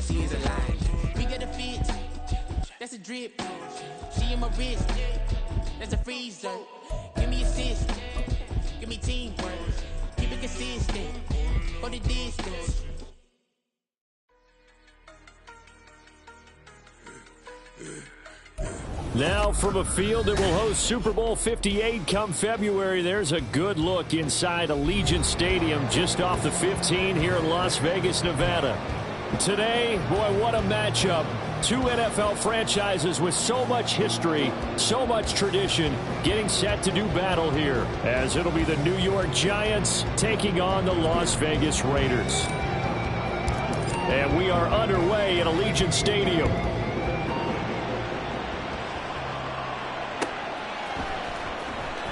she is alive. We get a fit, that's a drip. She in my wrist, that's a freezer. Give me assist, give me teamwork. Keep it consistent, for the distance. Now from a field that will host Super Bowl 58 come February, there's a good look inside Allegiant Stadium just off the 15 here in Las Vegas, Nevada. Today, boy, what a matchup. Two NFL franchises with so much history, so much tradition, getting set to do battle here, as it'll be the New York Giants taking on the Las Vegas Raiders. And we are underway at Allegiant Stadium.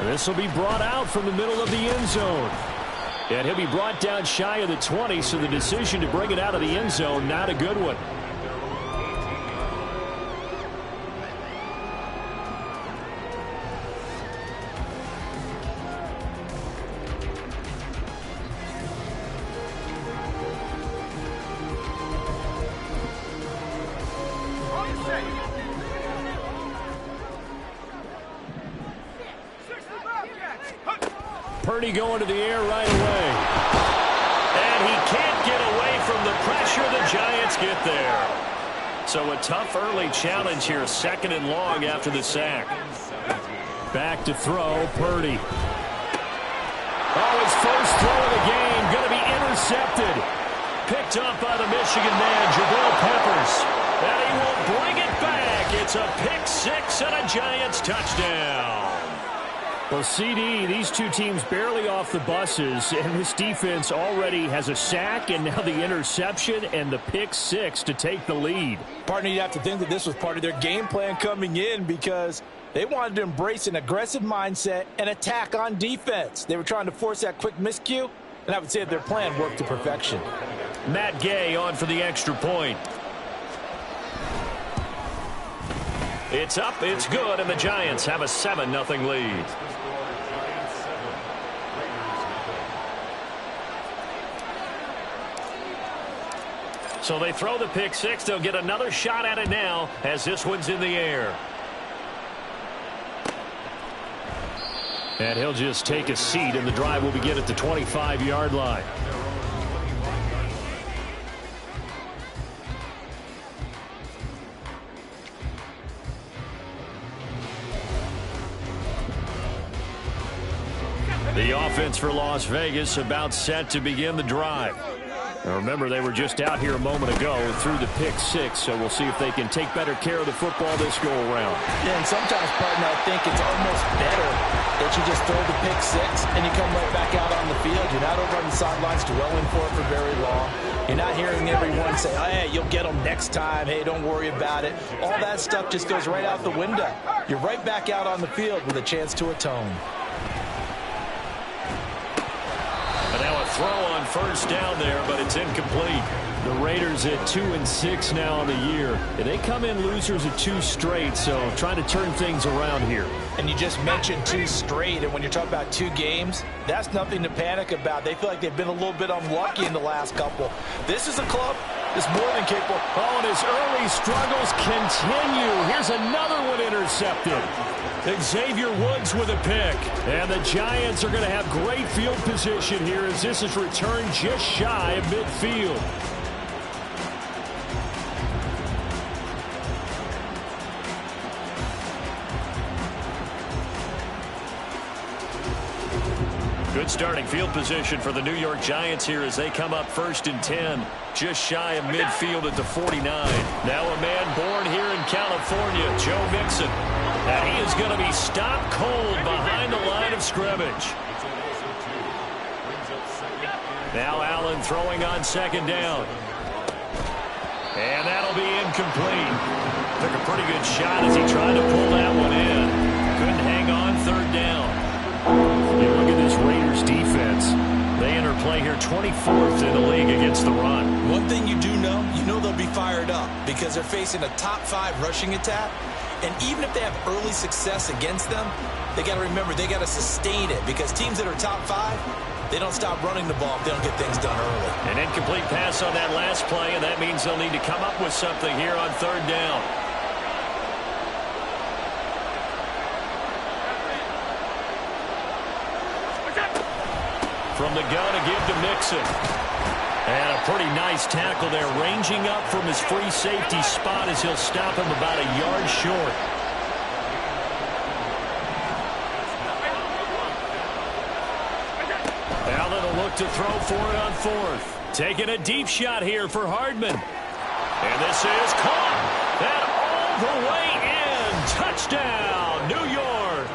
This will be brought out from the middle of the end zone. And he'll be brought down shy of the 20, so the decision to bring it out of the end zone, not a good one. Purdy going to the air right away. And he can't get away from the pressure. The Giants get there. So a tough early challenge here, 2nd and long after the sack. Back to throw, Purdy. Oh, his first throw of the game going to be intercepted. Picked up by the Michigan man, Jabril Peppers. And he will bring it back. It's a pick six and a Giants touchdown. Well, CD, these two teams barely off the buses, and this defense already has a sack and now the interception and the pick six to take the lead. Partner, you have to think that this was part of their game plan coming in because they wanted to embrace an aggressive mindset and attack on defense. They were trying to force that quick miscue, and I would say that their plan worked to perfection. Matt Gay on for the extra point. It's up, it's good, and the Giants have a 7-0 lead. So they throw the pick six. They'll get another shot at it now as this one's in the air. And he'll just take a seat, and the drive will begin at the 25-yard line. The offense for Las Vegas about set to begin the drive. Now remember, they were just out here a moment ago through the pick six, so we'll see if they can take better care of the football this go-around. Yeah, and sometimes, partner, I think it's almost better that you just throw the pick six and you come right back out on the field. You're not over on the sidelines dwelling for it for very long. You're not hearing everyone say, hey, you'll get them next time. Hey, don't worry about it. All that stuff just goes right out the window. You're right back out on the field with a chance to atone. And now a throw on first down there, but it's incomplete. The Raiders at 2-6 now on the year. And they come in losers at 2 straight, so trying to turn things around here. And you just mentioned 2 straight, and when you're talking about 2 games, that's nothing to panic about. They feel like they've been a little bit unlucky in the last couple. This is a club that's more than capable. Oh, and his early struggles continue. Here's another one intercepted. Xavier Woods with a pick. And the Giants are going to have great field position here as this is returned just shy of midfield. Good starting field position for the New York Giants here as they come up 1st and 10, just shy of midfield at the 49. Now a man born here in California, Joe Mixon. And he is going to be stopped cold behind the line of scrimmage. Now Allen throwing on 2nd down. And that'll be incomplete. Took a pretty good shot as he tried to pull that one in. Couldn't hang on 3rd down. You look at this Raiders defense. They enter play here 24th in the league against the run. One thing you do know, they'll be fired up because they're facing a top 5 rushing attack. And even if they have early success against them, they got to remember they got to sustain it because teams that are top 5, They don't stop running the ball if they don't get things done early. An incomplete pass on that last play, and that means they'll need to come up with something here on third down. From the gun to give to Mixon. And a pretty nice tackle there, ranging up from his free safety spot as he'll stop him about a yard short. Allen will look to throw for it on fourth. Taking a deep shot here for Hardman. And this is caught. And all the way in. Touchdown, New York.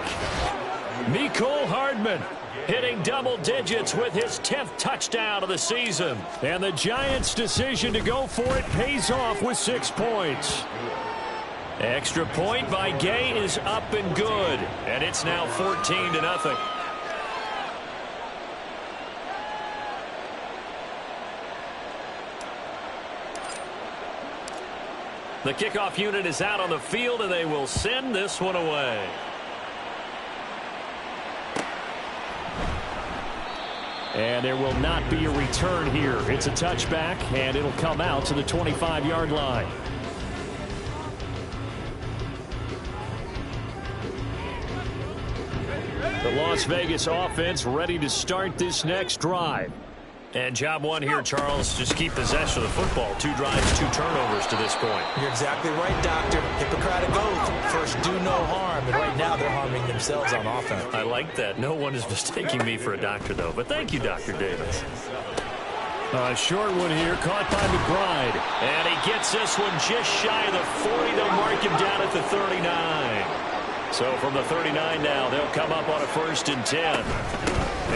Mecole Hardman hitting double digits with his 10th touchdown of the season. And the Giants' decision to go for it pays off with 6 points. Extra point by Gay is up and good. And it's now 14-0. The kickoff unit is out on the field, and they will send this one away. And there will not be a return here. It's a touchback, and it'll come out to the 25-yard line. The Las Vegas offense ready to start this next drive. And job one here, Charles, just keep possession of the football. 2 drives, 2 turnovers to this point. You're exactly right, Doctor. Hippocratic oath. First, do no harm. And right now, they're harming themselves on offense. I like that. No one is mistaking me for a doctor, though. But thank you, Dr. Davis. A short one here, caught by McBride. And he gets this one just shy of the 40. They'll mark him down at the 39. So from the 39 now, they'll come up on a 1st and 10.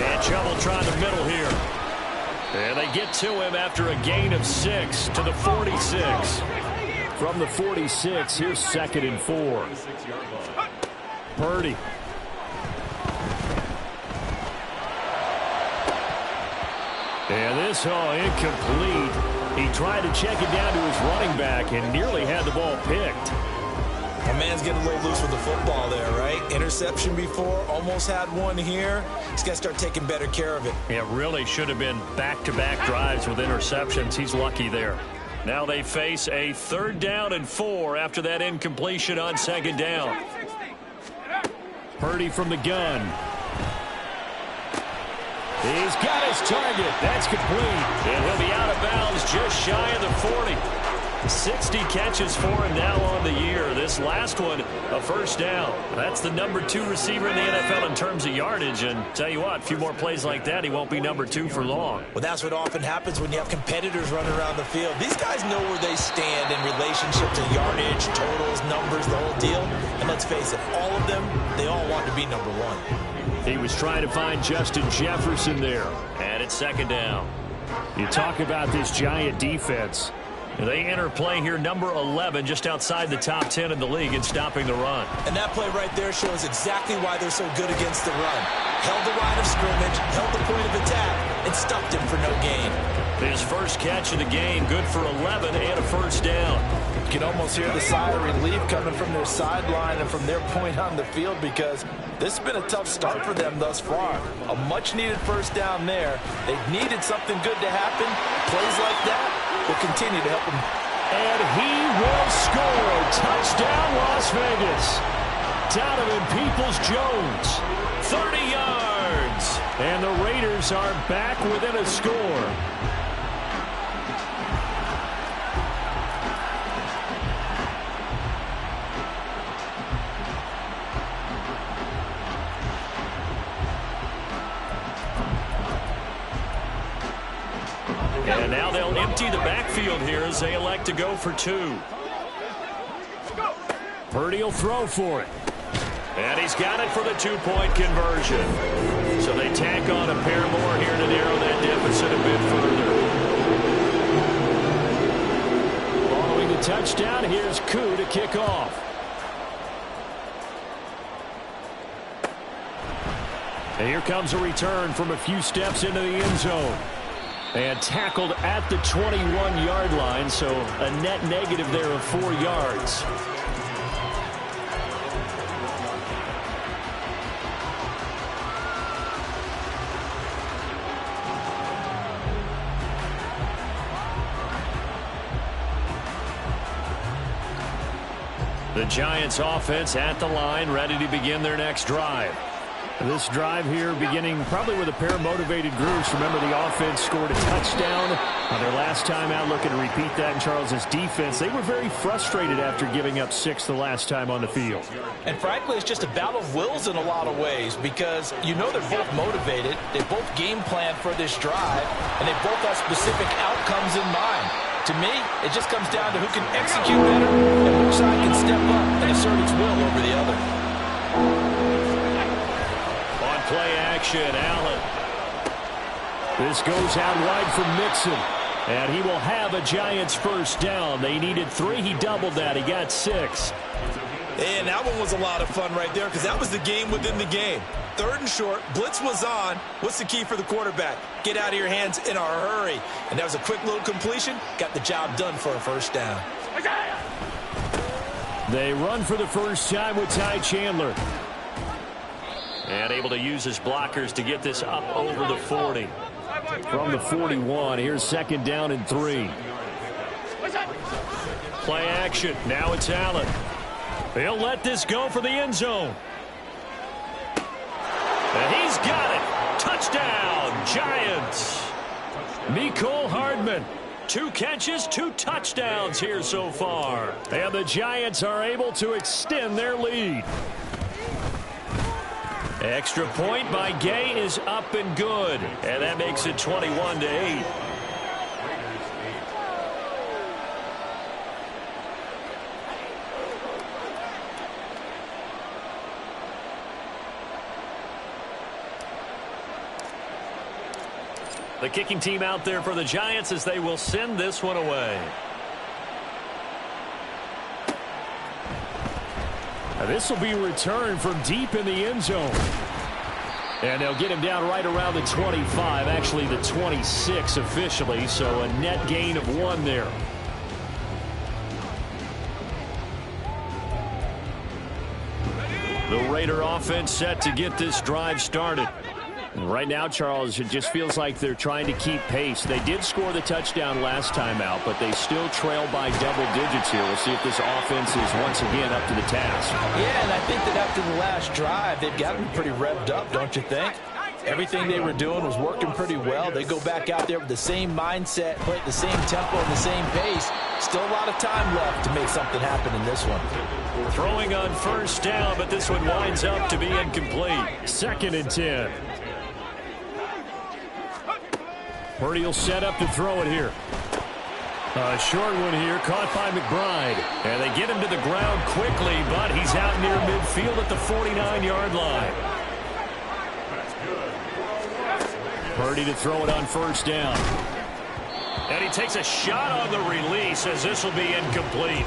And Chubb trying the middle here. And they get to him after a gain of 6 to the 46. From the 46, here's 2nd and 4. Purdy. And this incomplete. He tried to check it down to his running back and nearly had the ball picked. A man's getting a little loose with the football there, right? Interception before, almost had one here. He's got to start taking better care of it. It really should have been back-to-back drives with interceptions. He's lucky there. Now they face a 3rd down and 4 after that incompletion on 2nd down. Purdy from the gun. He's got his target. That's complete. And he'll be out of bounds just shy of the 40. 60 catches for him now on the year. This last one, a 1st down. That's the number 2 receiver in the NFL in terms of yardage. And tell you what, a few more plays like that, he won't be number 2 for long. Well, that's what often happens when you have competitors running around the field. These guys know where they stand in relationship to yardage, totals, numbers, the whole deal. And let's face it, all of them, they all want to be number 1. He was trying to find Justin Jefferson there. And it's 2nd down. You talk about this Giant defense. They enter play here, number 11, just outside the top 10 in the league in stopping the run. And that play right there shows exactly why they're so good against the run. Held the line of scrimmage, held the point of attack, and stuffed him for no gain. His first catch of the game, good for 11 and a 1st down. You can almost hear the sigh of relief coming from their sideline and from their point on the field because this has been a tough start for them thus far. A much-needed 1st down there. They've needed something good to happen. Plays like that will continue to help them. And he will score. Touchdown, Las Vegas. Donovan Peoples-Jones, 30 yards. And the Raiders are back within a score. And now they'll empty the backfield here as they elect to go for 2. Purdy will throw for it. And he's got it for the 2-point conversion. So they tack on a pair more here to narrow that deficit a bit further. Following the touchdown, here's Koo to kick off. And here comes a return from a few steps into the end zone. And tackled at the 21-yard line, so a net negative there of 4 yards. The Giants offense at the line, ready to begin their next drive. This drive here beginning probably with a pair of motivated groups. Remember, the offense scored a touchdown on their last time out, looking to repeat that in Charles's defense. They were very frustrated after giving up 6 the last time on the field. And frankly, it's just a battle of wills in a lot of ways because you know they're both motivated. They both game plan for this drive, and they both have specific outcomes in mind. To me, it just comes down to who can execute better and which side can step up and assert its will over the other. On play action, Allen. This goes out wide from Mixon. And he will have a Giants first down. They needed 3. He doubled that. He got 6. And that one was a lot of fun right there because that was the game within the game. 3rd and short, blitz was on. What's the key for the quarterback? Get out of your hands in a hurry. And that was a quick little completion. Got the job done for a first down. They run for the first time with Ty Chandler. And able to use his blockers to get this up over the 40. From the 41, here's 2nd down and 3. Play action. Now it's Allen. He'll let this go for the end zone. And he's got it. Touchdown, Giants. Mecole Hardman. 2 catches, 2 touchdowns here so far. And the Giants are able to extend their lead. Extra point by Gay is up and good. And that makes it 21-8. The kicking team out there for the Giants as they will send this one away. This will be returned from deep in the end zone. And they'll get him down right around the 25, actually the 26 officially, so a net gain of 1 there. The Raider offense set to get this drive started. Right now, Charles, it just feels like they're trying to keep pace. They did score the touchdown last time out, but they still trail by double digits here. We'll see if this offense is once again up to the task. Yeah, and I think that after the last drive, they've gotten pretty revved up, don't you think? Everything they were doing was working pretty well. They go back out there with the same mindset, play at the same tempo and the same pace. Still a lot of time left to make something happen in this one. Throwing on first down, but this one winds up to be incomplete. 2nd and 10. Purdy will set up to throw it here. A short one here, caught by McBride. And they get him to the ground quickly, but he's out near midfield at the 49-yard line. Purdy to throw it on first down. And he takes a shot on the release as this will be incomplete.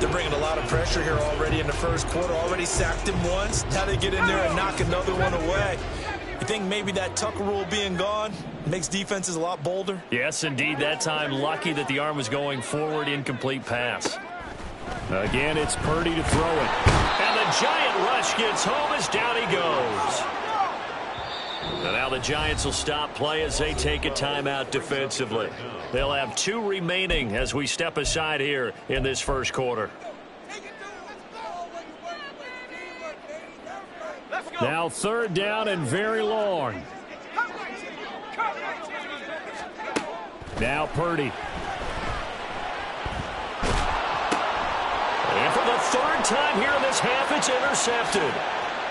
They're bringing a lot of pressure here already in the first quarter. Already sacked him once. Now they get in there and knock another one away. You think maybe that Tucker rule being gone makes defenses a lot bolder? Yes, indeed. That time, lucky that the arm was going forward. Incomplete pass. Again, it's Purdy to throw it. And the Giant rush gets home as down he goes. And now the Giants will stop play as they take a timeout defensively. They'll have 2 remaining as we step aside here in this first quarter. Now 3rd down and very long. Now Purdy. And for the 3rd time here in this half, it's intercepted.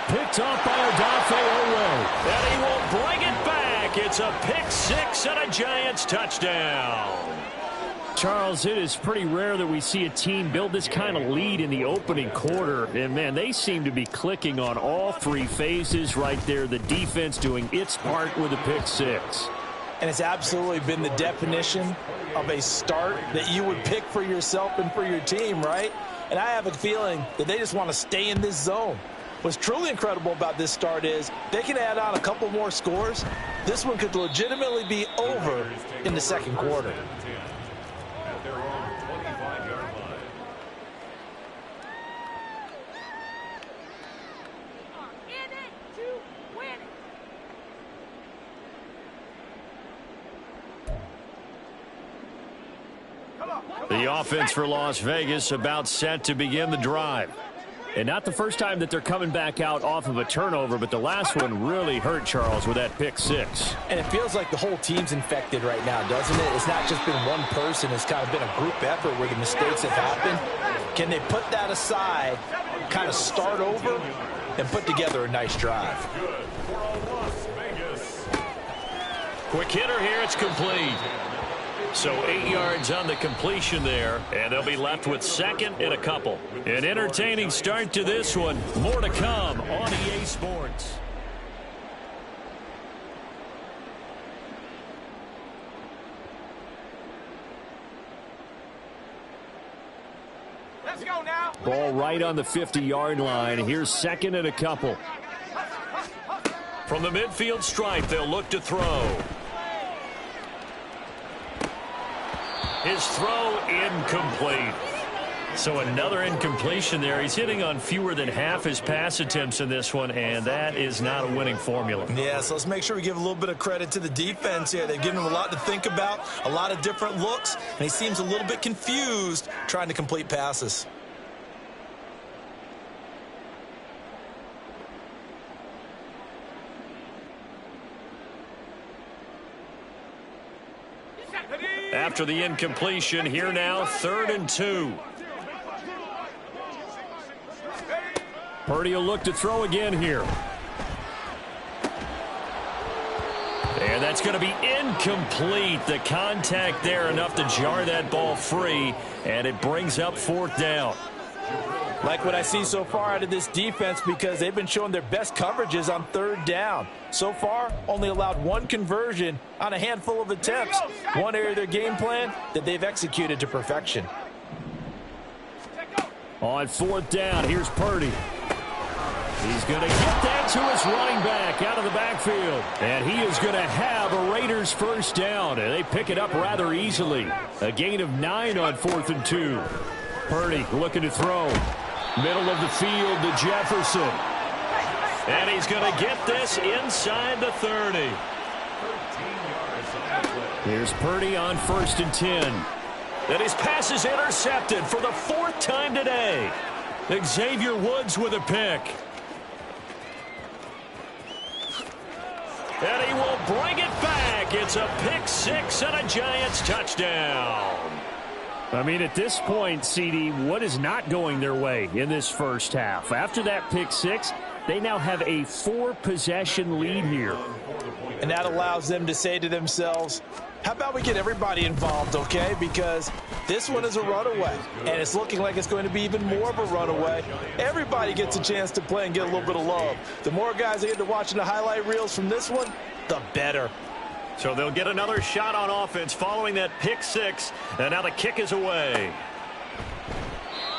Picked off by Odafe Oweh. And he will bring it back. It's a pick 6 and a Giants touchdown. Charles, it is pretty rare that we see a team build this kind of lead in the opening quarter. And, man, they seem to be clicking on all 3 phases right there. The defense doing its part with a pick 6. And it's absolutely been the definition of a start that you would pick for yourself and for your team, right? And I have a feeling that they just want to stay in this zone. What's truly incredible about this start is they can add on a couple more scores. This one could legitimately be over in the second quarter. The offense for Las Vegas about set to begin the drive. And not the first time that they're coming back out off of a turnover, but the last one really hurt, Charles, with that pick six. And it feels like the whole team's infected right now, doesn't it? It's not just been one person. It's kind of been a group effort where the mistakes have happened. Can they put that aside, kind of start over, and put together a nice drive? Quick hitter here. It's complete. So 8 yards on the completion there, and they'll be left with second and a couple. An entertaining start to this one. More to come on EA Sports. Let's go now. Ball right on the 50-yard line. Here's second and a couple. From the midfield stripe, they'll look to throw. His throw incomplete. So another incompletion there. He's hitting on fewer than half his pass attempts in this one, and that is not a winning formula. Yeah, so let's make sure we give a little bit of credit to the defense here. They've given him a lot to think about, a lot of different looks, and he seems a little bit confused trying to complete passes. After the incompletion, here now, 3rd and 2. Purdy will look to throw again here. And that's going to be incomplete. The contact there enough to jar that ball free, and it brings up 4th down. Like what I see so far out of this defense, because they've been showing their best coverages on 3rd down. So far, only allowed one conversion on a handful of attempts. One area of their game plan that they've executed to perfection. On 4th down, here's Purdy. He's going to get that to his running back out of the backfield. And he is going to have a Raiders first down. And they pick it up rather easily. A gain of 9 on 4th and 2. Purdy looking to throw. Middle of the field to Jefferson. And he's going to get this inside the 30. Here's Purdy on 1st and 10. And his pass is intercepted for the 4th time today. Xavier Woods with a pick. And he will bring it back. It's a pick six and a Giants touchdown. I mean, at this point, CD, what is not going their way in this first half? After that pick six, they now have a 4-possession lead here. And that allows them to say to themselves, how about we get everybody involved, okay? Because this one is a runaway, and it's looking like it's going to be even more of a runaway. Everybody gets a chance to play and get a little bit of love. The more guys that get to watching the highlight reels from this one, the better. So they'll get another shot on offense following that pick six, and now the kick is away.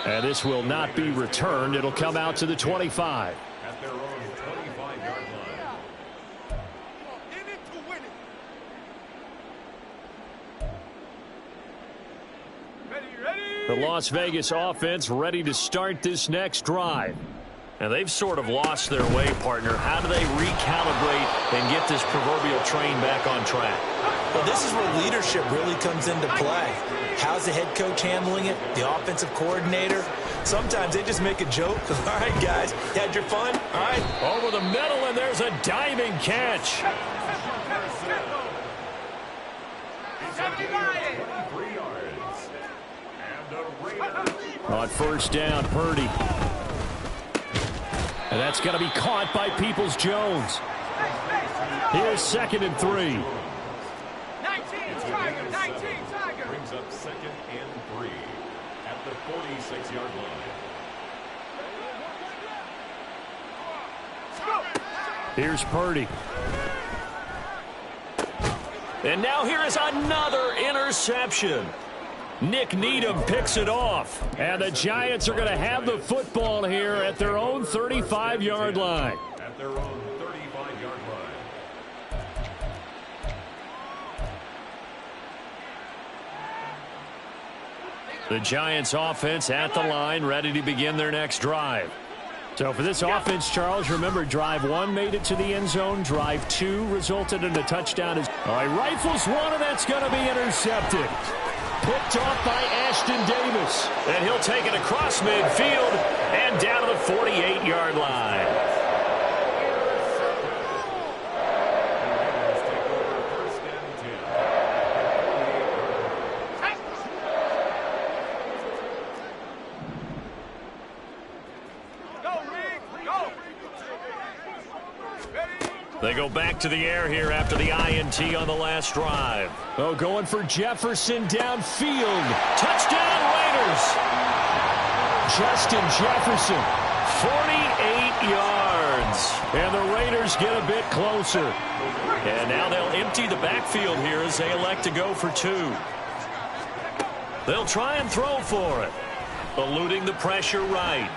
And this will not be returned. It'll come out to the 25. At their own 25-yard line. In it to win it. Ready. The Las Vegas offense ready to start this next drive. And they've sort of lost their way, partner. How do they recalibrate and get this proverbial train back on track? Well, this is where leadership really comes into play. How's the head coach handling it? The offensive coordinator? Sometimes they just make a joke. All right, guys, you had your fun? All right. Over the middle, and there's a diving catch. 23 yards. And the Raiders. On first down, Purdy. And that's going to be caught by Peoples-Jones. Here's 2nd and 3. 19, Tiger, 19, Tiger. Brings up 2nd and 3 at the 46-yard line. Here's Purdy. And now here is another interception. Nick Needham picks it off. And the Giants are going to have the football here at their own 35-yard line. At their own 35-yard line. The Giants offense at the line, ready to begin their next drive. So for this offense, Charles, remember, drive 1 made it to the end zone. Drive 2 resulted in a touchdown. All right, rifles one, and that's going to be intercepted. picked off by Ashton Davis. And he'll take it across midfield and down to the 48-yard line. They go back to the air here after the INT on the last drive. Oh, going for Jefferson downfield. Touchdown Raiders! Justin Jefferson. 48 yards. And the Raiders get a bit closer. And now they'll empty the backfield here as they elect to go for two. They'll try and throw for it. Eluding the pressure right.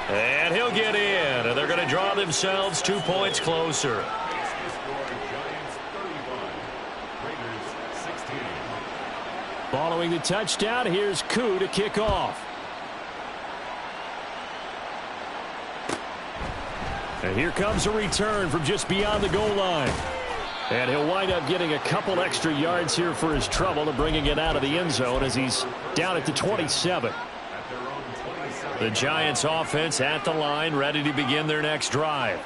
And he'll get in, and they're going to draw themselves 2 points closer. Following the touchdown, here's Koo to kick off. And here comes a return from just beyond the goal line. And he'll wind up getting a couple extra yards here for his trouble and bringing it out of the end zone as he's down at the 27. The Giants offense at the line, ready to begin their next drive.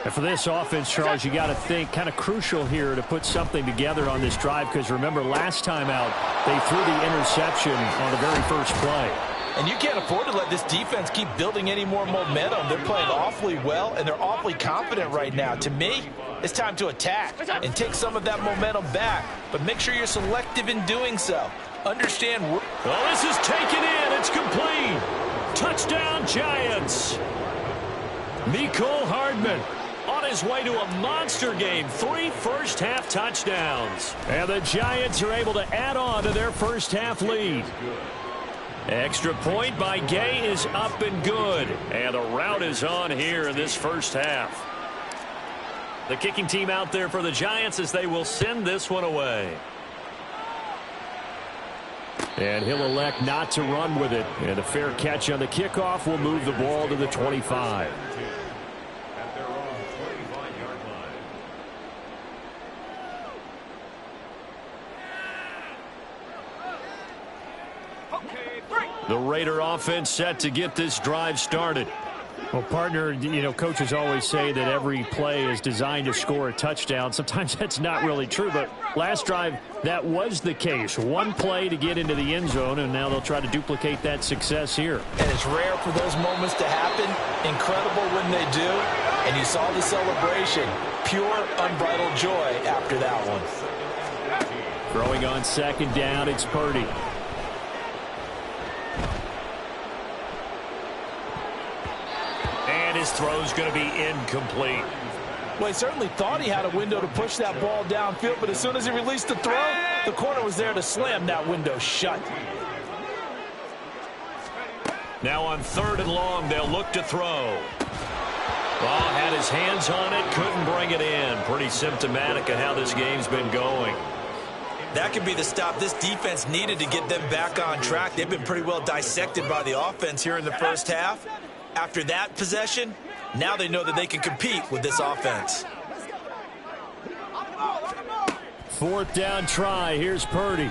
And for this offense, Charles, you got to think kind of crucial here to put something together on this drive, because remember last time out they threw the interception on the very first play. And you can't afford to let this defense keep building any more momentum. They're playing awfully well, and they're awfully confident right now. To me, it's time to attack and take some of that momentum back, but make sure you're selective in doing so. Understand. Well, this is taken in. It's complete. Touchdown, Giants. Mecole Hardman on his way to a monster game. 3 first-half touchdowns. And the Giants are able to add on to their first-half lead. Extra point by Gay is up and good. And the route is on here in this first half. The kicking team out there for the Giants as they will send this one away. And he'll elect not to run with it. And a fair catch on the kickoff will move the ball to the 25. The Raider offense set to get this drive started. Well, partner, you know, coaches always say that every play is designed to score a touchdown. Sometimes that's not really true, but last drive, that was the case. One play to get into the end zone, and now they'll try to duplicate that success here. And it's rare for those moments to happen. Incredible when they do. And you saw the celebration. Pure, unbridled joy after that one. Throwing on second down, it's Purdy. And his throw's going to be incomplete. Well, he certainly thought he had a window to push that ball downfield, but as soon as he released the throw, the corner was there to slam that window shut. Now on 3rd and long, they'll look to throw. Well, had his hands on it, couldn't bring it in. Pretty symptomatic of how this game's been going. That could be the stop this defense needed to get them back on track. They've been pretty well dissected by the offense here in the first half. After that possession, now they know that they can compete with this offense. 4th down try. Here's Purdy.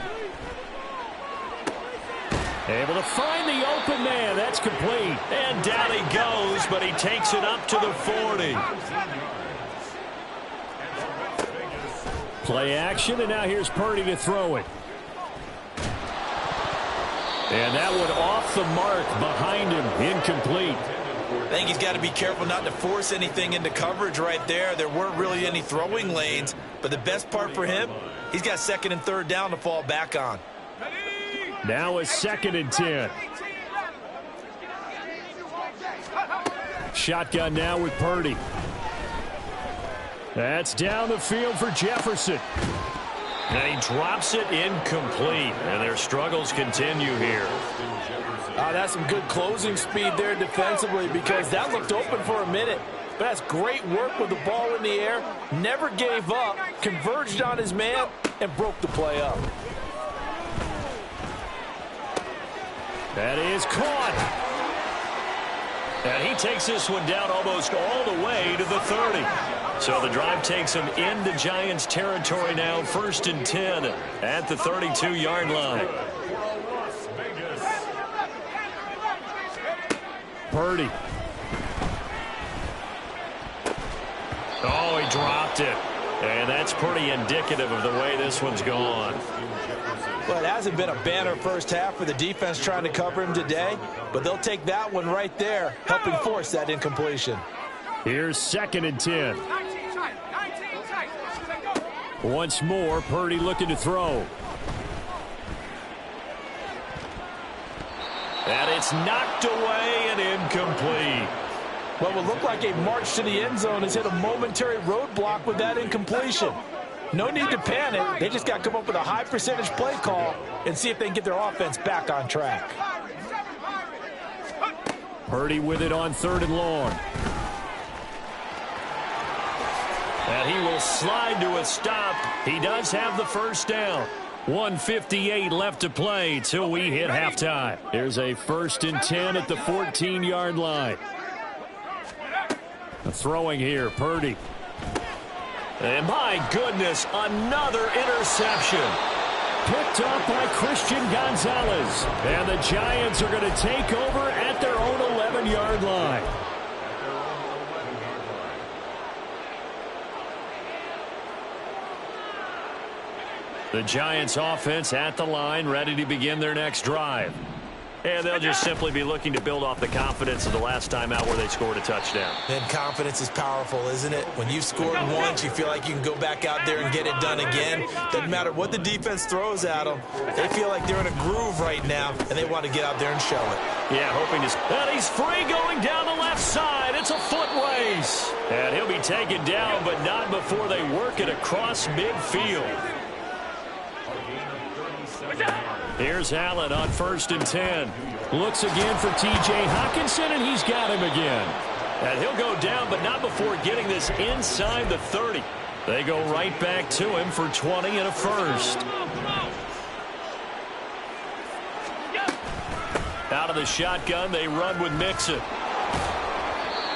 Able to find the open man. That's complete. And down he goes, but he takes it up to the 40. Play action, and now here's Purdy to throw it. And that one off the mark behind him. Incomplete. I think he's got to be careful not to force anything into coverage right there. There weren't really any throwing lanes, but the best part for him, he's got 2nd and 3rd down to fall back on. Now a 2nd and 10. Shotgun now with Purdy. That's down the field for Jefferson. And he drops it incomplete. And their struggles continue here. That's some good closing speed there defensively, because that looked open for a minute. But that's great work with the ball in the air. Never gave up, converged on his man, and broke the play up. That is caught. And he takes this one down almost all the way to the 30. So the drive takes him into Giants territory now, 1st and 10 at the 32-yard line. Purdy. Oh, he dropped it. And that's pretty indicative of the way this one's gone. Well, it hasn't been a banner first half for the defense trying to cover him today, but they'll take that one right there, helping force that incompletion. Here's 2nd and 10. Once more, Purdy looking to throw. And it's knocked away and incomplete. What will look like a march to the end zone has hit a momentary roadblock with that incompletion. No need to panic. They just got to come up with a high percentage play call and see if they can get their offense back on track. Purdy with it on 3rd and long. And he will slide to a stop. He does have the first down. 1:58 left to play till we hit halftime. Here's a 1st and 10 at the 14-yard line. Throwing here, Purdy. And my goodness, another interception. Picked off by Christian Gonzalez. And the Giants are going to take over at their own 11-yard line. The Giants offense at the line, ready to begin their next drive. And they'll just simply be looking to build off the confidence of the last time out where they scored a touchdown. And confidence is powerful, isn't it? When you've scored once, you feel like you can go back out there and get it done again. Doesn't matter what the defense throws at them. They feel like they're in a groove right now, and they want to get out there and show it. Yeah, hoping to... And he's free going down the left side. It's a foot race. And he'll be taken down, but not before they work it across midfield. Here's Allen on 1st and 10. Looks again for T.J. Hockenson, and he's got him again. And he'll go down, but not before getting this inside the 30. They go right back to him for 20 and a first. Out of the shotgun, they run with Mixon.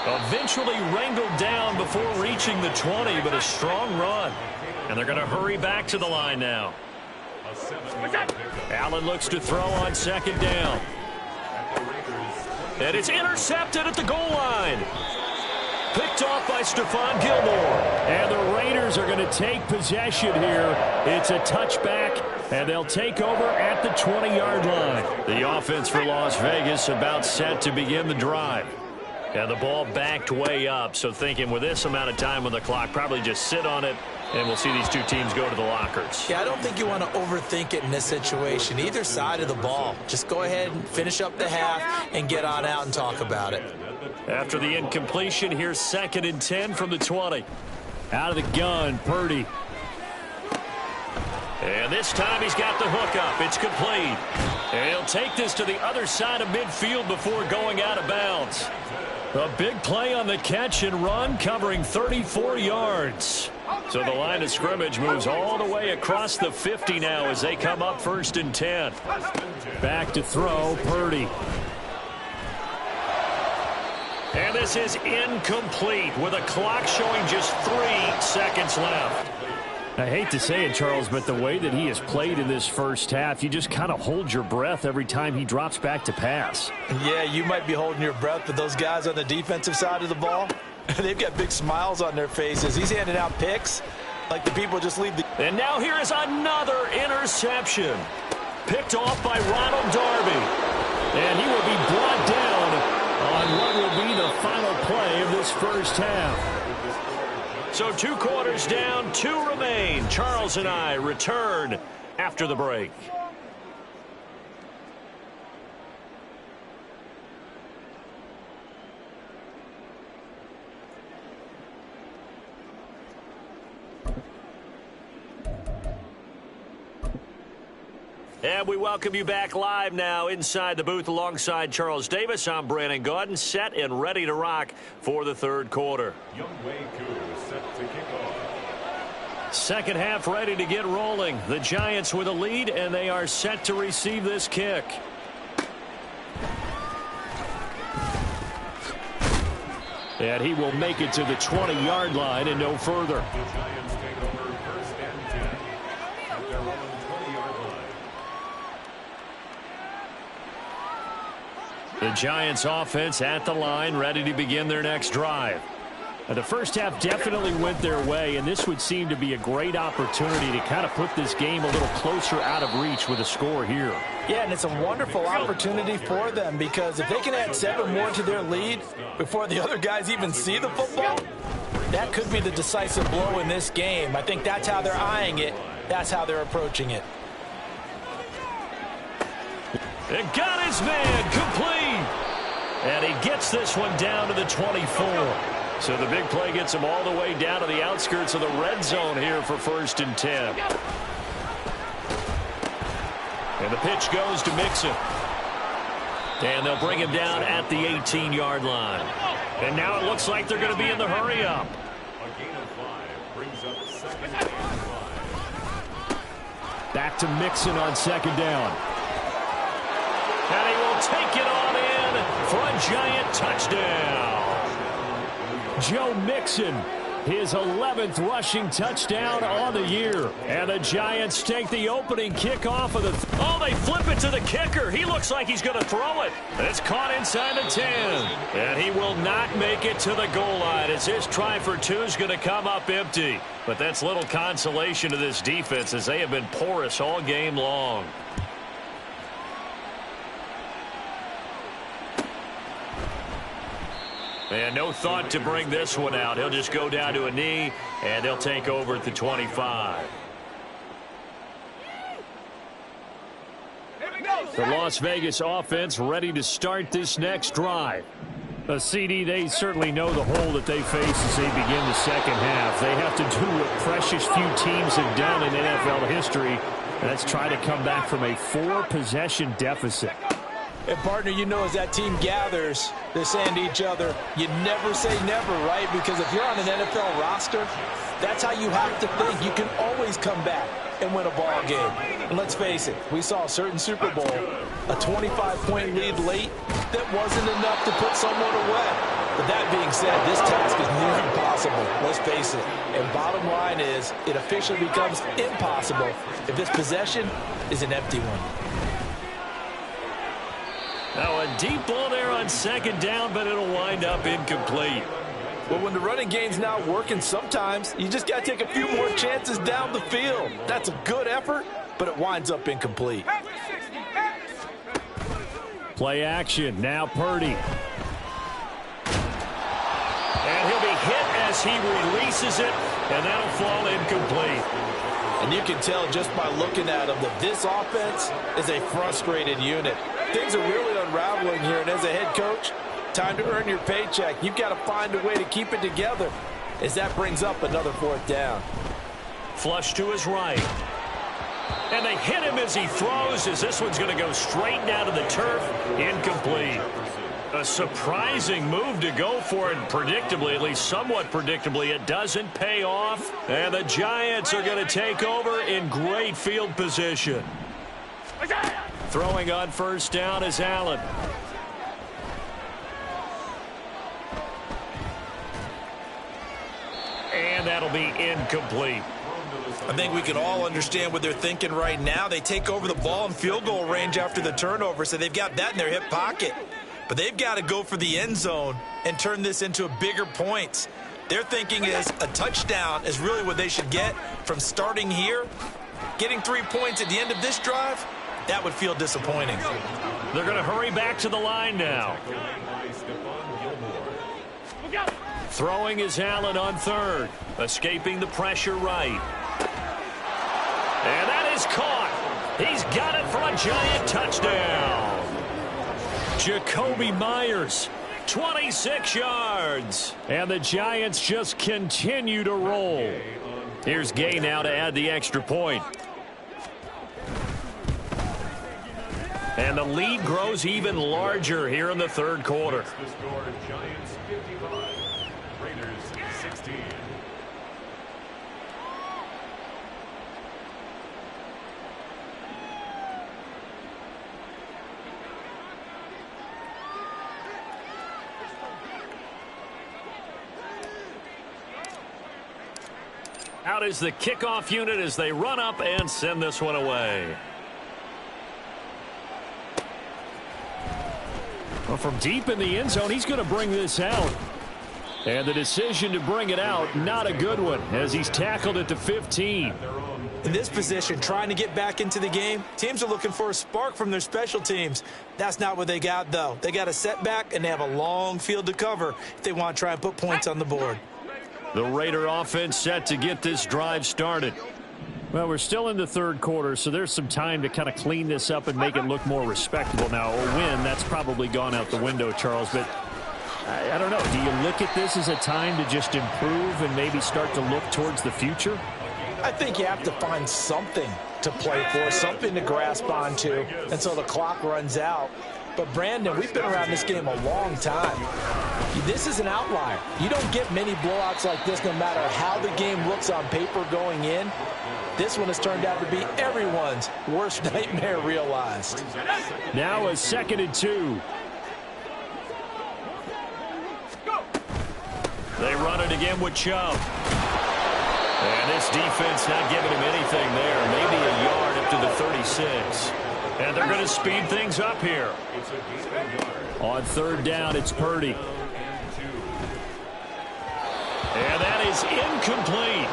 Eventually wrangled down before reaching the 20, but a strong run. And they're going to hurry back to the line now. Allen looks to throw on 2nd down. And it's intercepted at the goal line. Picked off by Stephon Gilmore. And the Raiders are going to take possession here. It's a touchback, and they'll take over at the 20-yard line. The offense for Las Vegas about set to begin the drive. And the ball backed way up, so thinking with this amount of time on the clock, probably just sit on it, and we'll see these two teams go to the lockers. Yeah, I don't think you want to overthink it in this situation. Either side of the ball. Just go ahead and finish up the half and get on out and talk about it. After the incompletion, here's 2nd and 10 from the 20. Out of the gun, Purdy. And this time he's got the hook up. It's complete. And he'll take this to the other side of midfield before going out of bounds. A big play on the catch and run, covering 34 yards. So the line of scrimmage moves all the way across the 50 now as they come up 1st and 10. Back to throw, Purdy. And this is incomplete with a clock showing just 3 seconds left. I hate to say it, Charles, but the way that he has played in this first half, you just kind of hold your breath every time he drops back to pass. Yeah, you might be holding your breath, but those guys on the defensive side of the ball, they've got big smiles on their faces. He's handing out picks like the people just leave the... And now here is another interception. Picked off by Ronald Darby. And he will be brought down on what will be the final play of this first half. So 2 quarters down, 2 remain. Charles and I return after the break. And we welcome you back live now inside the booth alongside Charles Davis. I'm Brandon Gaudin, set and ready to rock for the 3rd quarter. Younghoe Koo set to kick off. Second half ready to get rolling. The Giants with a lead, and they are set to receive this kick. And he will make it to the 20-yard line and no further. The Giants take over 1st and 10 at their own 20-yard line. The Giants offense at the line, ready to begin their next drive. The first half definitely went their way, and this would seem to be a great opportunity to kind of put this game a little closer out of reach with a score here. Yeah, and it's a wonderful opportunity for them, because if they can add 7 more to their lead before the other guys even see the football, that could be the decisive blow in this game. I think that's how they're eyeing it. That's how they're approaching it. And got his man complete. And he gets this one down to the 24. So the big play gets him all the way down to the outskirts of the red zone here for 1st and 10. And the pitch goes to Mixon. And they'll bring him down at the 18-yard line. And now it looks like they're going to be in the hurry-up. A gain of 5 brings up 2nd and 5. Back to Mixon on 2nd down. And he will take it on in for a Giant touchdown. Joe Mixon, his 11th rushing touchdown on the year. And the Giants take the opening kickoff of the... Oh, they flip it to the kicker. He looks like he's going to throw it. It's caught inside the 10. And he will not make it to the goal line as his try for 2 is going to come up empty. But that's little consolation to this defense as they have been porous all game long. And no thought to bring this one out. He'll just go down to a knee, and they'll take over at the 25. The Las Vegas offense ready to start this next drive. CD, they certainly know the hole that they face as they begin the second half. They have to do what precious few teams have done in NFL history, and that's try to come back from a 4-possession deficit. And, partner, you know, as that team gathers, they're saying to each other, you never say never, right? Because if you're on an NFL roster, that's how you have to think. You can always come back and win a ball game. And let's face it, we saw a certain Super Bowl, a 25-point lead late that wasn't enough to put someone away. But that being said, this task is near impossible. Let's face it. And bottom line is, it officially becomes impossible if this possession is an empty one. Now a deep ball there on 2nd down, but it'll wind up incomplete. Well, when the running game's not working, sometimes you just got to take a few more chances down the field. That's a good effort, but it winds up incomplete. Play action. Now Purdy. And he'll be hit as he releases it, and that'll fall incomplete. And you can tell just by looking at him that this offense is a frustrated unit. Things are really unraveling here, and as a head coach, time to earn your paycheck. You've got to find a way to keep it together as that brings up another 4th down. Flush to his right. And they hit him as he throws, as this one's going to go straight down to the turf. Incomplete. A surprising move to go for it, predictably, at least somewhat predictably. It doesn't pay off, and the Giants are going to take over in great field position. Throwing on 1st down is Allen. And that'll be incomplete. I think we can all understand what they're thinking right now. They take over the ball in field goal range after the turnover, so they've got that in their hip pocket. But they've got to go for the end zone and turn this into a bigger points. Their thinking is a touchdown is really what they should get from starting here. Getting 3 points at the end of this drive, that would feel disappointing. They're going to hurry back to the line now. Throwing is Allen on 3rd. Escaping the pressure right. And that is caught. He's got it for a Giant touchdown. Jacoby Myers, 26 yards. And the Giants just continue to roll. Here's Gay now to add the extra point. And the lead grows even larger here in the 3rd quarter. The score, Giants 55, Raiders 16. Out is the kickoff unit as they run up and send this one away. Well, from deep in the end zone, he's going to bring this out. And the decision to bring it out, not a good one, as he's tackled at the 15. In this position, trying to get back into the game, teams are looking for a spark from their special teams. That's not what they got, though. They got a setback, and they have a long field to cover if they want to try and put points on the board. The Raider offense set to get this drive started. Well, we're still in the third quarter, so there's some time to kind of clean this up and make it look more respectable. Now, a win, that's probably gone out the window, Charles, but I don't know. Do you look at this as a time to just improve and maybe start to look towards the future? I think you have to find something to play for, something to grasp onto until the clock runs out. But, Brandon, we've been around this game a long time. This is an outlier. You don't get many blowouts like this no matter how the game looks on paper going in. This one has turned out to be everyone's worst nightmare realized. Now a 2nd and 2. They run it again with Chubb. And this defense not giving him anything there. Maybe a yard up to the 36. And they're going to speed things up here. On 3rd down, it's Purdy. And that is incomplete.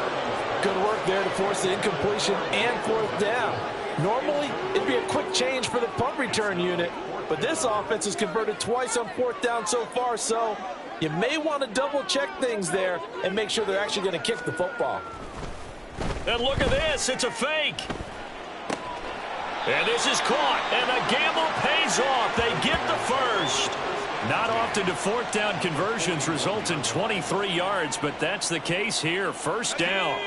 Good work there to force the incompletion and 4th down. Normally, it'd be a quick change for the punt return unit, but this offense has converted twice on 4th down so far, so you may want to double-check things there and make sure they're actually going to kick the football. And look at this. It's a fake. And this is caught, and the gamble pays off. They get the first. Not often do 4th down conversions result in 23 yards, but that's the case here. 1st down.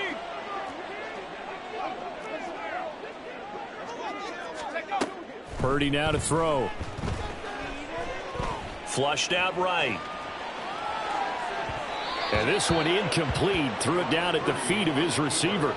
Purdy now to throw. Flushed out right. And this one incomplete. Threw it down at the feet of his receiver.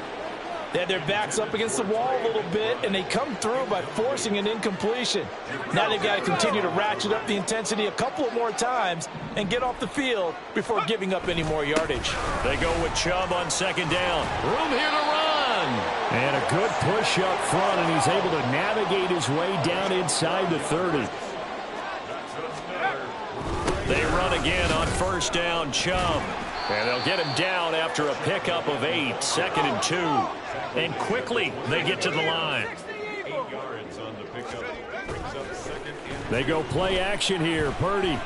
They had their backs up against the wall a little bit, and they come through by forcing an incompletion. Now they've got to continue to ratchet up the intensity a couple of more times and get off the field before giving up any more yardage. They go with Chubb on 2nd down. Room here to run. And a good push up front, and he's able to navigate his way down inside the 30. They run again on 1st down, Chubb. And they'll get him down after a pickup of 8, 2nd and 2. And quickly, they get to the line. They go play action here. Purdy.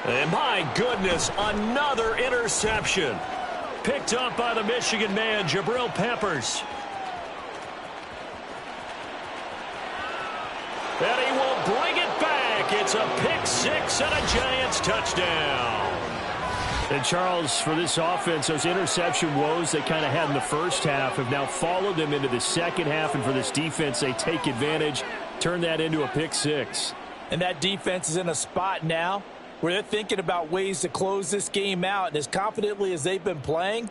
And my goodness, another interception. Picked up by the Michigan man, Jabril Peppers. And he will bring it back. It's a pick 6 and a Giants touchdown. And Charles, for this offense, those interception woes they kind of had in the first half have now followed them into the second half. And for this defense, they take advantage, turn that into a pick 6. And that defense is in a spot now where they're thinking about ways to close this game out. And as confidently as they've been playing,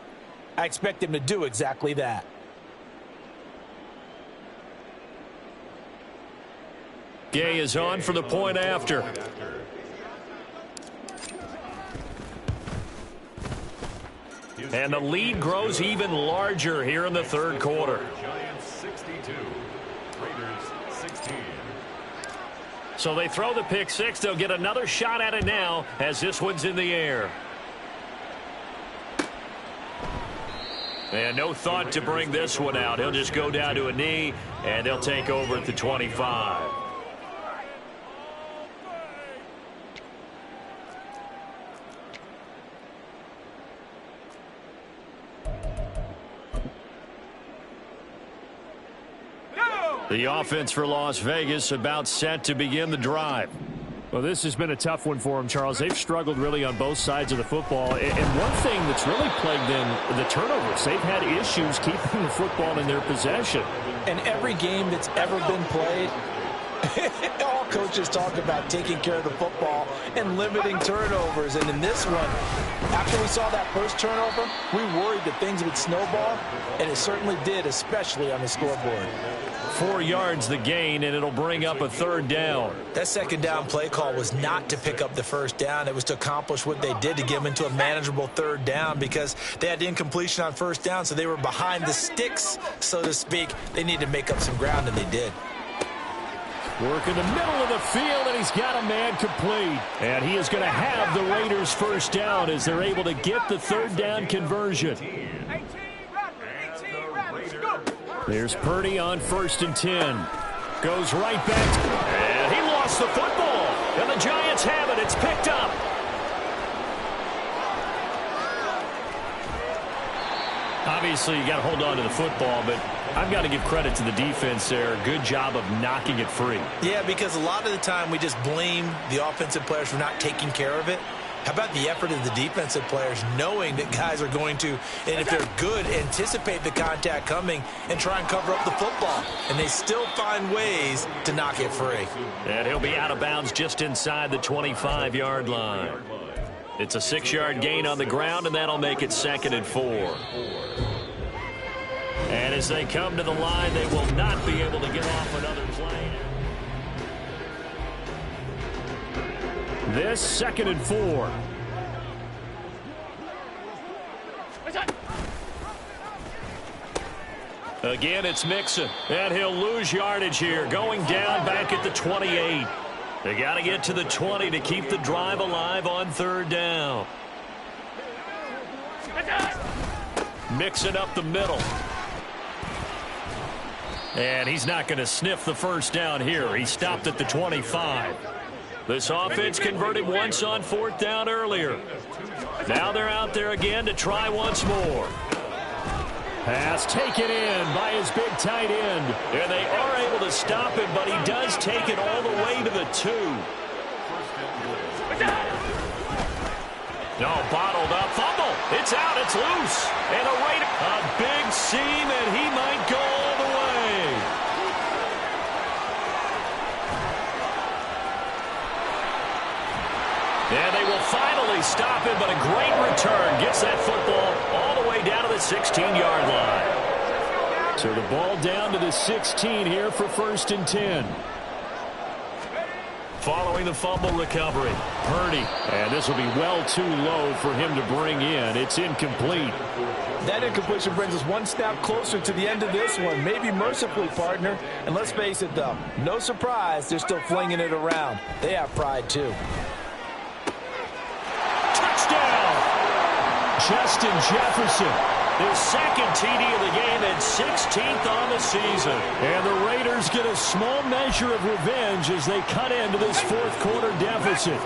I expect them to do exactly that. Gay is on for the point after. And the lead grows even larger here in the 3rd quarter. Giants 62, Raiders 16. So they throw the pick 6. They'll get another shot at it now as this one's in the air. And no thought to bring this one out. He'll just go down to a knee, and they'll take over at the 25. The offense for Las Vegas about set to begin the drive. Well, this has been a tough one for them, Charles. They've struggled really on both sides of the football. And one thing that's really plagued them, the turnovers. They've had issues keeping the football in their possession. And every game that's ever been played, all coaches talk about taking care of the football and limiting turnovers. And in this one, after we saw that first turnover, we worried that things would snowball, and it certainly did, especially on the scoreboard. 4 yards the gain, and it'll bring up a 3rd down. That 2nd down play call was not to pick up the 1st down. It was to accomplish what they did, to get them into a manageable 3rd down, because they had incompletion on 1st down, so they were behind the sticks, so to speak. They needed to make up some ground, and they did. Work in the middle of the field, and he's got a man complete. And he is going to have the Raiders 1st down as they're able to get the 3rd down conversion. There's Purdy on 1st and 10. Goes right back. And he lost the football. And the Giants have it. It's picked up. Obviously, you got to hold on to the football, but I've got to give credit to the defense there. Good job of knocking it free. Yeah, because a lot of the time we just blame the offensive players for not taking care of it. How about the effort of the defensive players, knowing that guys are going to, and if they're good, anticipate the contact coming and try and cover up the football. And they still find ways to knock it free. And he'll be out of bounds just inside the 25-yard line. It's a 6-yard gain on the ground, and that'll make it 2nd and 4. And as they come to the line, they will not be able to get off another play. This 2nd and 4. Again, it's Mixon, and he'll lose yardage here, going down back at the 28. They got to get to the 20 to keep the drive alive on 3rd down. Mixon up the middle. And he's not going to sniff the 1st down here. He stopped at the 25. This offense converted once on 4th down earlier. Now they're out there again to try once more. Pass taken in by his big tight end. And they are able to stop him, but he does take it all the way to the 2. No, bottled up. Fumble. It's out. It's loose. And a big seam, and he might go all the way. And they will finally stop him, but a great return. Gets that football all the way down to the 16-yard line. So the ball down to the 16 here for 1st and 10. Following the fumble recovery, Purdy. And this will be well too low for him to bring in. It's incomplete. That incompletion brings us one snap closer to the end of this one. Maybe mercifully, partner. And let's face it, though, no surprise, they're still flinging it around. They have pride, too. Touchdown! Justin Jefferson. His 2nd TD of the game and 16th on the season. And the Raiders get a small measure of revenge as they cut into this 4th quarter deficit.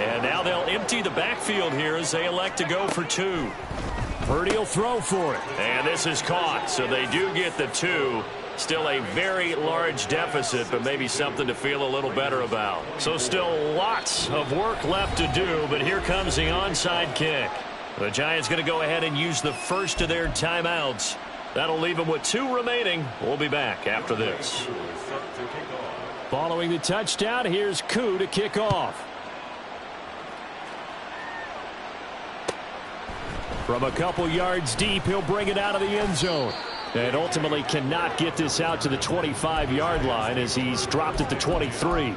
And now they'll empty the backfield here as they elect to go for 2. Purdy will throw for it. And this is caught, so they do get the 2. Still a very large deficit, but maybe something to feel a little better about. So still lots of work left to do, but here comes the onside kick. The Giants going to go ahead and use the first of their timeouts. That'll leave them with 2 remaining. We'll be back after this. Following the touchdown, here's Koo to kick off. From a couple yards deep, he'll bring it out of the end zone. And ultimately cannot get this out to the 25-yard line as he's dropped at the 23.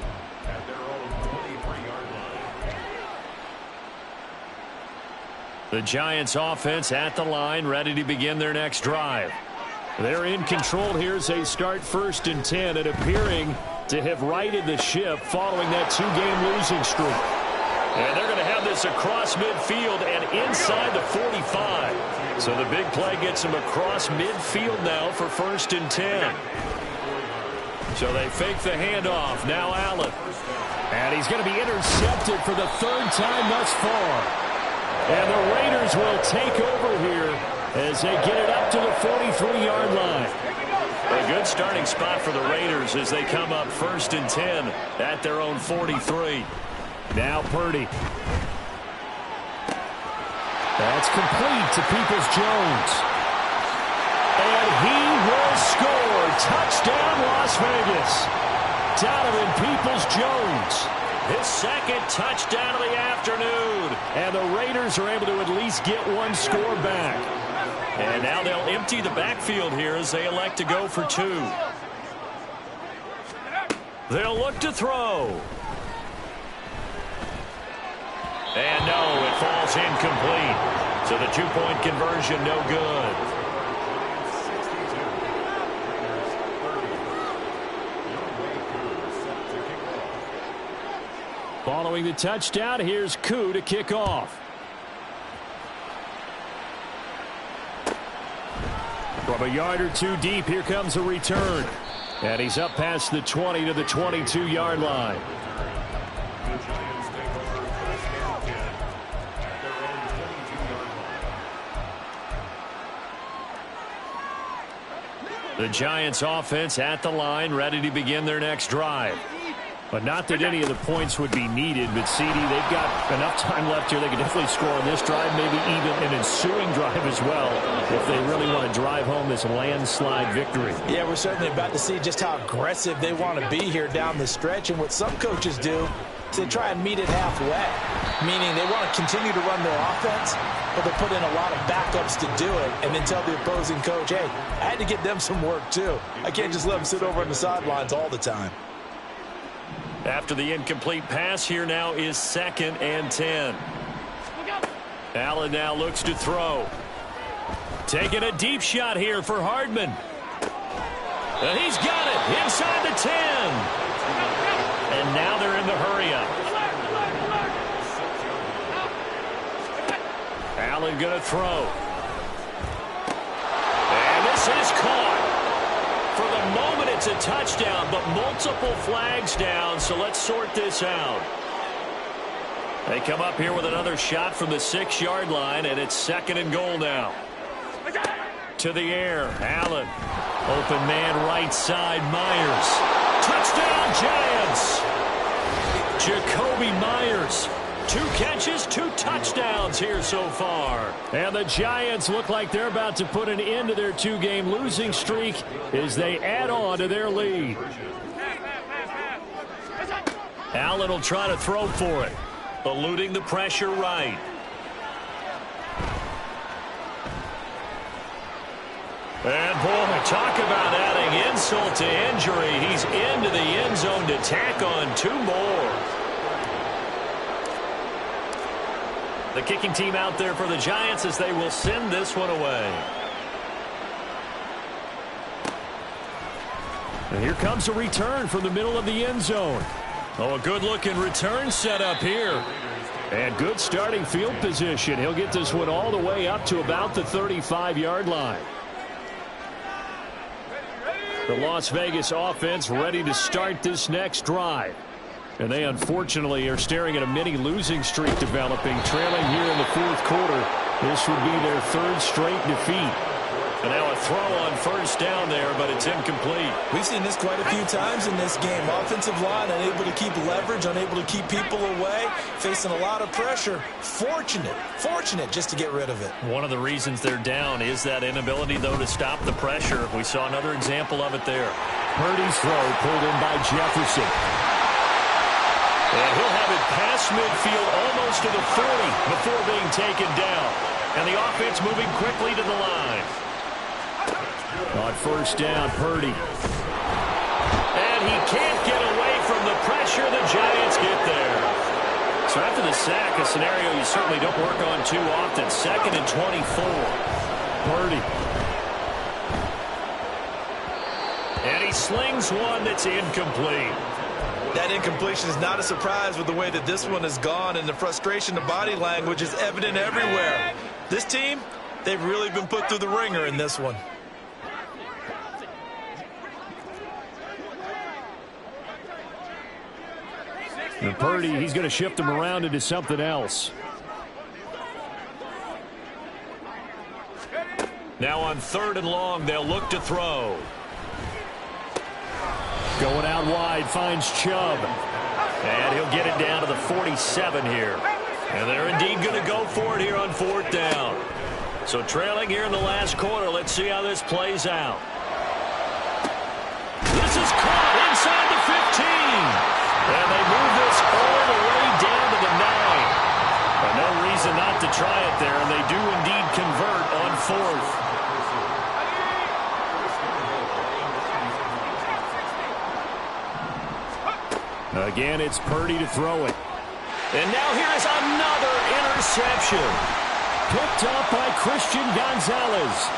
The Giants offense at the line, ready to begin their next drive. They're in control here as they start 1st and 10 and appearing to have righted the ship following that 2-game losing streak. And they're going to have this across midfield and inside the 45. So the big play gets them across midfield now for 1st and 10. So they fake the handoff. Now Allen. And he's going to be intercepted for the 3rd time thus far. And the Raiders will take over here as they get it up to the 43-yard line. A good starting spot for the Raiders as they come up 1st and 10 at their own 43. Now Purdy. That's complete to Peoples-Jones. And he will score. Touchdown, Las Vegas. Donovan Peoples-Jones. His 2nd touchdown of the afternoon. And the Raiders are able to at least get 1 score back. And now they'll empty the backfield here as they elect to go for 2. They'll look to throw. And no, it falls incomplete. So the two-point conversion no good. Following the touchdown, here's Koo to kick off. From a yard or two deep, here comes a return. And he's up past the 20 to the 22-yard line. The Giants offense at the line, ready to begin their next drive. But not that any of the points would be needed, but CD, they've got enough time left here. They can definitely score on this drive, maybe even an ensuing drive as well, if they really want to drive home this landslide victory. Yeah, we're certainly about to see just how aggressive they want to be here down the stretch. And what some coaches do is they try and meet it halfway, meaning they want to continue to run their offense, but they put in a lot of backups to do it and then tell the opposing coach, hey, I had to get them some work too. I can't just let them sit over on the sidelines all the time. After the incomplete pass, here now is 2nd and 10. Allen now looks to throw. Taking a deep shot here for Hardman. And he's got it inside the 10. And now they're in the hurry-up. Allen going to throw. And this is caught. For the moment, it's a touchdown, but multiple flags down, so let's sort this out. They come up here with another shot from the 6-yard line, and it's 2nd and goal now. To the air, Allen. Open man right side, Myers. Touchdown, Giants! Jacoby Myers. 2 catches, 2 touchdowns here so far. And the Giants look like they're about to put an end to their 2-game losing streak as they add on to their lead. Allen will try to throw for it. Eluding the pressure right. And boy, talk about adding insult to injury. He's into the end zone to tack on 2 more. The kicking team out there for the Giants as they will send this one away. And here comes a return from the middle of the end zone. Oh, a good-looking return set up here. And good starting field position. He'll get this one all the way up to about the 35-yard line. The Las Vegas offense ready to start this next drive. And they unfortunately are staring at a mini losing streak developing, trailing here in the 4th quarter. This would be their 3rd straight defeat. And now a throw on 1st down there, but it's incomplete. We've seen this quite a few times in this game. Offensive line unable to keep leverage, unable to keep people away, facing a lot of pressure. Fortunate just to get rid of it. One of the reasons they're down is that inability, though, to stop the pressure. We saw another example of it there. Purdy's throw pulled in by Jefferson. And he'll have it past midfield almost to the 40 before being taken down. And the offense moving quickly to the line. On 1st down, Purdy. And he can't get away from the pressure. The Giants get there. So after the sack, a scenario you certainly don't work on too often. 2nd and 24. Purdy. And he slings one that's incomplete. That incompletion is not a surprise with the way that this one has gone, and the frustration, the body language is evident everywhere. This team, they've really been put through the ringer in this one. And Purdy, he's going to shift them around into something else. Now on 3rd and long, they'll look to throw. Going out wide, finds Chubb. And he'll get it down to the 47 here. And they're indeed going to go for it here on 4th down. So trailing here in the last quarter, let's see how this plays out. This is caught inside the 15. And they move this all the way down to the 9. But no reason not to try it there, and they do indeed convert on 4th. Again, it's Purdy to throw it. And now here is another interception. Picked up by Christian Gonzalez.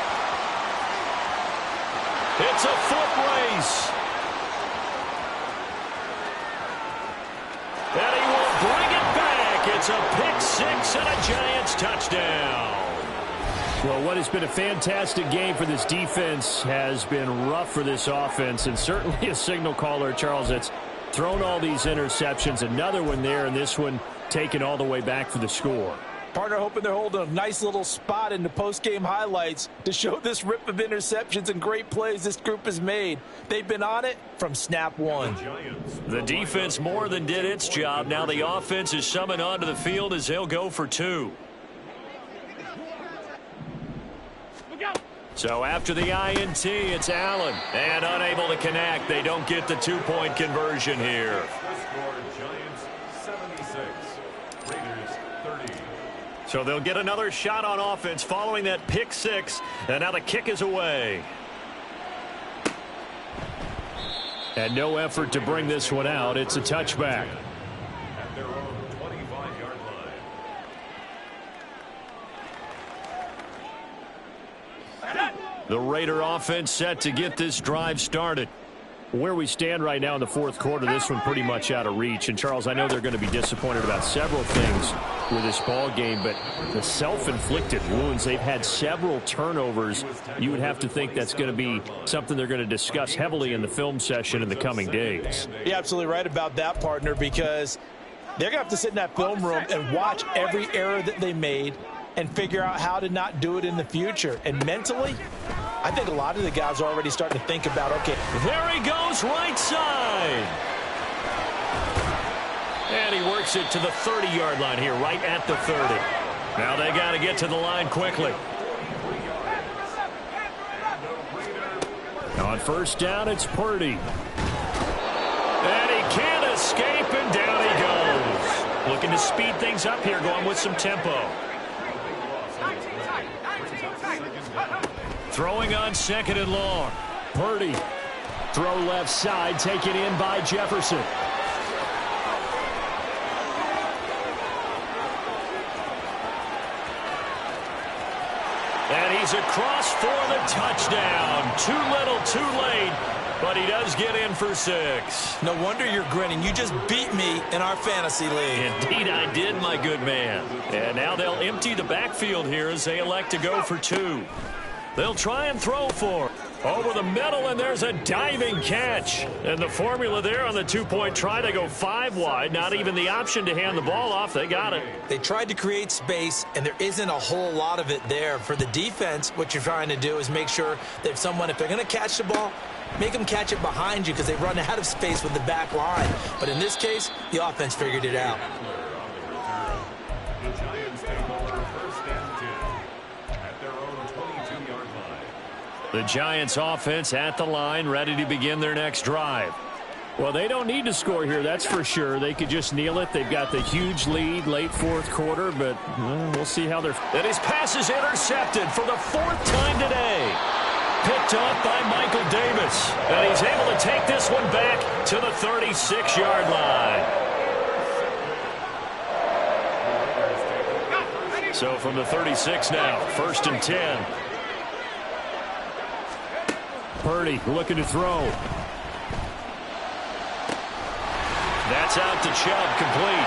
It's a foot race. And he will bring it back. It's a pick six and a Giants touchdown. Well, what has been a fantastic game for this defense has been rough for this offense, and certainly a signal caller, Charles, that's thrown all these interceptions. Another one there, and this one taken all the way back for the score. Partner hoping they're holding a nice little spot in the post-game highlights to show this rip of interceptions and great plays this group has made. They've been on it from snap one. The defense more than did its job. Now the offense is summoned onto the field as they'll go for two. So after the INT, it's Allen. And unable to connect. They don't get the two-point conversion here. Giants 76, Raiders 30. So they'll get another shot on offense following that pick six. And now the kick is away. And no effort to bring this one out. It's a touchback. At their own 25-yard line. The Raider offense set to get this drive started. Where we stand right now in the fourth quarter, this one pretty much out of reach. And, Charles, I know they're going to be disappointed about several things with this ball game, but the self-inflicted wounds, they've had several turnovers. You would have to think that's going to be something they're going to discuss heavily in the film session in the coming days. You're absolutely right about that, partner, because they're going to have to sit in that film room and watch every error that they made and figure out how to not do it in the future. And mentally, I think a lot of the guys are already starting to think about, okay. There he goes, right side. And he works it to the 30-yard line here, right at the 30. Now they got to get to the line quickly. On first down, it's Purdy. And he can't escape, and down he goes. Looking to speed things up here, going with some tempo. Throwing on second and long. Purdy. Throw left side, taken in by Jefferson. And he's across for the touchdown. Too little, too late, but he does get in for 6. No wonder you're grinning. You just beat me in our fantasy league. Indeed I did, my good man. And now they'll empty the backfield here as they elect to go for 2. They'll try and throw for over the middle, and there's a diving catch. And the formula there on the two-point try, they go 5 wide. Not even the option to hand the ball off. They got it. They tried to create space, and there isn't a whole lot of it there. For the defense, what you're trying to do is make sure that if they're going to catch the ball, make them catch it behind you because they run out of space with the back line. But in this case, the offense figured it out. The Giants take over first and 10 at their own 22-yard line. The Giants offense at the line, ready to begin their next drive. Well, they don't need to score here, that's for sure. They could just kneel it. They've got the huge lead late fourth quarter, but we'll see how they're... And his pass is intercepted for the 4th time today. Picked up by Michael Davis. And he's able to take this one back to the 36-yard line. So from the 36 now, 1st and 10. Purdy looking to throw. That's out to Chubb, complete.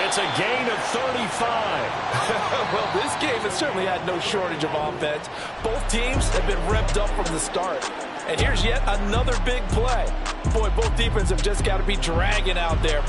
It's a gain of 35. Well, this game has certainly had no shortage of offense. Both teams have been revved up from the start. And here's yet another big play. Boy, both defenses have just got to be dragging out there.